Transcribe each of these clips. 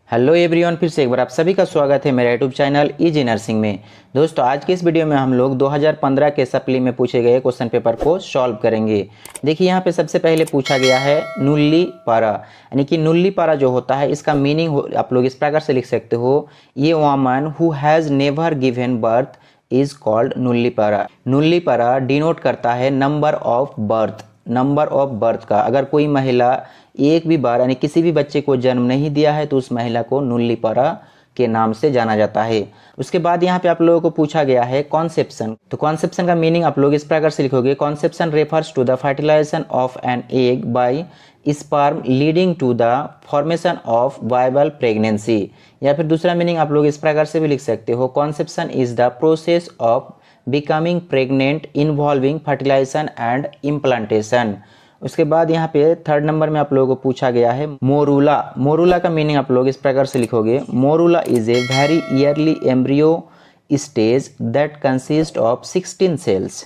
Hello everyone, फिर से एक बार आप सभी का स्वागत है मेरे यूट्यूब चैनल इजी नर्सिंग में। दोस्तों, आज के इस वीडियो में हम लोग 2015 के सप्ली में पूछे गए क्वेश्चन पेपर को सॉल्व करेंगे। देखिए, यहाँ पे सबसे पहले पूछा गया है नुल्ली पारा, यानी कि नुल्ली पारा जो होता है इसका मीनिंग आप लोग इस प्रकार से लिख सकते हो, ये woman who has never given birth is called nullipara. Nullipara denote करता है number of birth, number of birth का। अगर कोई महिला एक भी बार यानी किसी भी बच्चे को जन्म नहीं दिया है तो उस महिला को नुल्लीपारा के नाम से जाना जाता है। उसके बाद यहाँ पे आप लोगों को पूछा गया है कॉन्सेप्शन। तो कॉन्सेप्शन का मीनिंग आप लोग इस प्रकार से लिखोगे, conception refers to the fertilization of an egg by sperm leading to the formation of viable pregnancy. या फिर दूसरा मीनिंग आप लोग इस प्रकार से भी लिख सकते हो, conception is the process of becoming pregnant involving fertilization and implantation. उसके बाद यहाँ पे थर्ड नंबर में आप लोगों को पूछा गया है मोरूला। मोरूला का मीनिंग आप लोग इस प्रकार से लिखोगे, morula is a very early embryo stage that consist of 16 cells.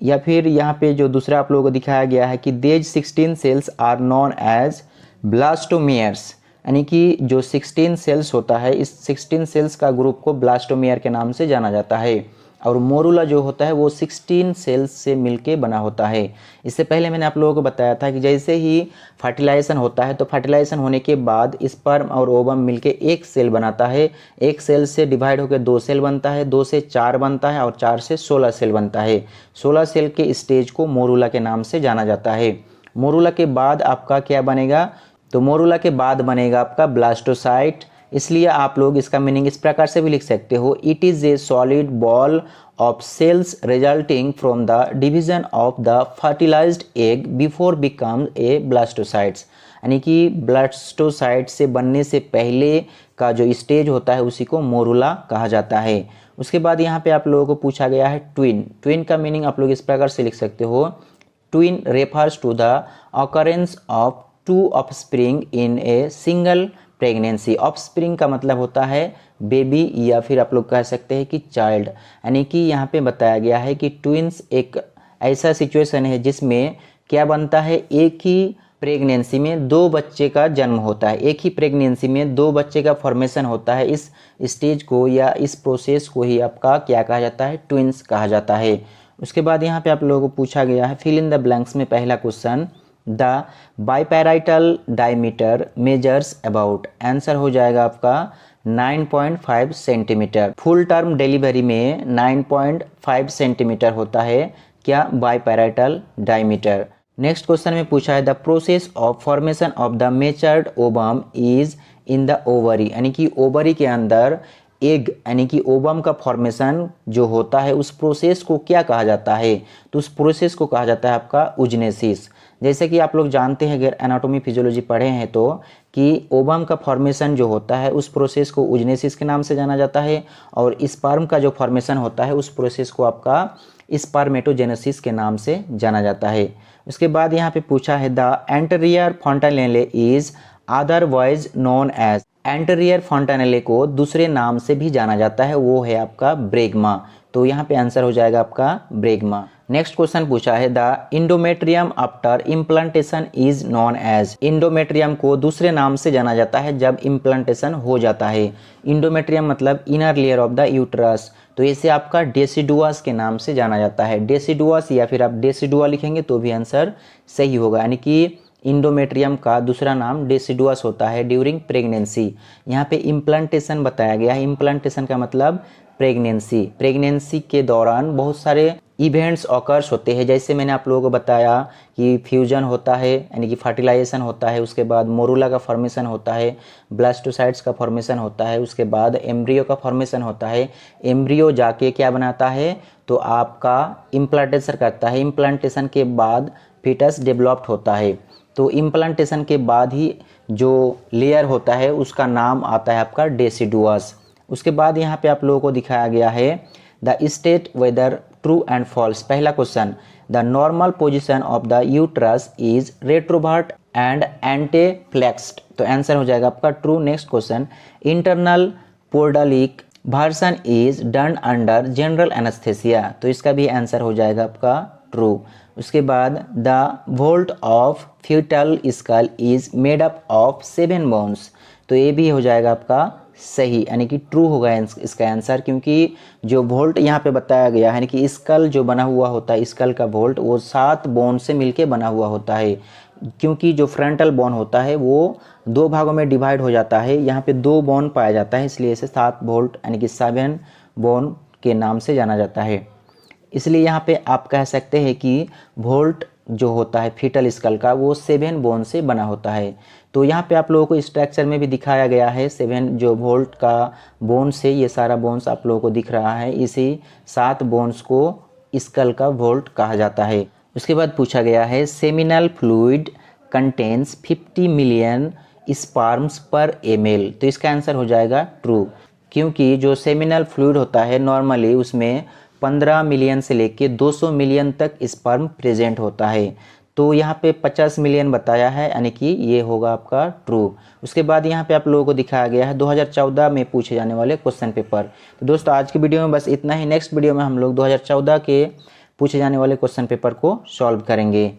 या फिर यहाँ पे जो दूसरा आप लोगों को दिखाया गया है कि these 16 cells are known as blastomeres, यानी कि जो 16 सेल्स होता है इस 16 सेल्स का ग्रुप को ब्लास्टोमियर के नाम से जाना जाता है। और मोरूला जो होता है वो 16 सेल्स से मिलके बना होता है। इससे पहले मैंने आप लोगों को बताया था कि जैसे ही फर्टिलाइजेशन होता है तो फर्टिलाइजेशन होने के बाद स्पर्म और ओवम मिलके एक सेल बनाता है, एक सेल से डिवाइड होकर 2 सेल बनता है, 2 से 4 बनता है और 4 से 16 सेल बनता है। 16 सेल के स्टेज को मोरूला के नाम से जाना जाता है। मोरूला के बाद आपका क्या बनेगा, तो मोरूला के बाद बनेगा आपका ब्लास्टोसाइट। इसलिए आप लोग इसका मीनिंग इस प्रकार से भी लिख सकते हो, it is a solid ball of cells resulting from the division of the fertilized egg before become a blastocysts, यानी कि ब्लास्टोसाइट से बनने से पहले का जो स्टेज होता है उसी को मोरूला कहा जाता है। उसके बाद यहाँ पे आप लोगों को पूछा गया है ट्विन। ट्विन का मीनिंग आप लोग इस प्रकार से लिख सकते हो, twin refers to the occurrence of 2 offspring in a single pregnancy. Offspring का मतलब होता है बेबी या फिर आप लोग कह सकते हैं कि चाइल्ड, यानी कि यहाँ पे बताया गया है कि ट्विंस एक ऐसा सिचुएशन है जिसमें क्या बनता है, एक ही प्रेगनेंसी में 2 बच्चे का जन्म होता है, एक ही प्रेगनेंसी में 2 बच्चे का फॉर्मेशन होता है। इस स्टेज को या इस प्रोसेस को ही आपका क्या कहा जाता है, ट्विंस कहा जाता है। उसके बाद यहाँ पे आप लोगों को पूछा गया है फिल इन द ब्लैंक्स में पहला question, the biparietal diameter measures about, answer हो जाएगा आपका 9.5 सेंटीमीटर। फुल टर्म डिलीवरी में 9.5 सेंटीमीटर होता है क्या, बाइपैराइटल डायमीटर। नेक्स्ट क्वेश्चन में पूछा है the process of formation of the matured ovum is in the ovary, यानी कि ओवरी के अंदर एग यानी कि ओवम का फॉर्मेशन जो होता है उस प्रोसेस को क्या कहा जाता है, तो उस प्रोसेस को कहा जाता है आपका उजनेसिस। जैसे कि आप लोग जानते हैं अगर एनाटॉमी फिजियोलॉजी पढ़े हैं तो कि ओवम का फॉर्मेशन जो होता है उस प्रोसेस को उजनेसिस के नाम से जाना जाता है, और स्पर्म का जो फॉर्मेशन होता है उस प्रोसेस को आपका स्पर्मेटोजेनेसिस के नाम से जाना जाता है। उसके बाद यहाँ पे पूछा है the anterior fontanelle is otherwise known as, anterior fontanelle को दूसरे नाम से भी जाना जाता है, वो है आपका ब्रेगमा। तो यहाँ पे आंसर हो जाएगा आपका ब्रेगमा। नेक्स्ट क्वेश्चन पूछा है the endometrium after implantation is known as, endometrium को दूसरे नाम से जाना जाता है जब इम्प्लांटेशन हो जाता है। इंडोमेट्रियम मतलब inner layer of the uterus, तो इसे आपका डेसिडुआस के नाम से जाना जाता है। डेसिडुआस या फिर आप डेसिडुआ लिखेंगे तो भी आंसर सही होगा, यानी कि इंडोमेट्रियम का दूसरा नाम डेसिडुअस होता है ड्यूरिंग प्रेगनेंसी। यहाँ पे इम्प्लांटेशन बताया गया है, इम्प्लांटेशन का मतलब प्रेगनेंसी। प्रेगनेंसी के दौरान बहुत सारे इवेंट्स ऑकर्स होते हैं, जैसे मैंने आप लोगों को बताया कि फ्यूजन होता है यानी कि फर्टिलाइजेशन होता है, उसके बाद मोरूला का फॉर्मेशन होता है, ब्लास्टोसाइट्स का फॉर्मेशन होता है, उसके बाद एम्ब्रियो का फॉर्मेशन होता है। एम्ब्रियो जाके क्या बनाता है, तो आपका इम्प्लांटेशन करता है, इम्प्लांटेशन के बाद फीटस डेवलप्ड होता है। तो इम्प्लांटेशन के बाद ही जो लेयर होता है उसका नाम आता है आपका डेसिडुअस। उसके बाद यहाँ पे आप लोगों को दिखाया गया है the state whether true and false. पहला question, the normal position of the uterus is retrovert and anteflexed, तो आंसर हो जाएगा आपका true. Next question, internal podalic version is done under general anaesthesia, तो इसका भी आंसर हो जाएगा आपका ट्रू। उसके बाद the vault of foetal skull is made up of 7 bones, तो ये भी हो जाएगा आपका सही, यानी कि ट्रू होगा इसका आंसर, क्योंकि जो वोल्ट यहाँ पे बताया गया है कि स्कल जो बना हुआ होता है, स्कल का वोल्ट वो 7 बोन से मिलके बना हुआ होता है। क्योंकि जो फ्रंटल बोन होता है वो 2 भागों में डिवाइड हो जाता है, यहाँ पे 2 बोन पाया जाता है, इसलिए इसे 7 वोल्ट यानी कि 7 बोन के नाम से जाना जाता है। इसलिए यहाँ पे आप कह सकते हैं कि वोल्ट जो होता है फीटल स्कल का वो 7 बोन से बना होता है। तो यहाँ पे आप लोगों को स्ट्रक्चर में भी दिखाया गया है 7 जो वोल्ट का बोन से, ये सारा बोन्स आप लोगों को दिख रहा है, इसी 7 बोन्स को स्कल का वोल्ट कहा जाता है। उसके बाद पूछा गया है seminal fluid contains 50 million sperms पर ml, तो इसका आंसर हो जाएगा ट्रू, क्योंकि जो सेमिनल फ्लूइड होता है नॉर्मली उसमें 15 मिलियन से लेके 200 मिलियन तक स्पर्म प्रेजेंट होता है। तो यहाँ पे 50 मिलियन बताया है, यानी कि ये होगा आपका ट्रू। उसके बाद यहाँ पे आप लोगों को दिखाया गया है 2014 में पूछे जाने वाले क्वेश्चन पेपर। तो दोस्तों आज की वीडियो में बस इतना ही। नेक्स्ट वीडियो में हम लोग 2014 के पूछे जाने वाले क्वेश्चन पेपर को सॉल्व करेंगे।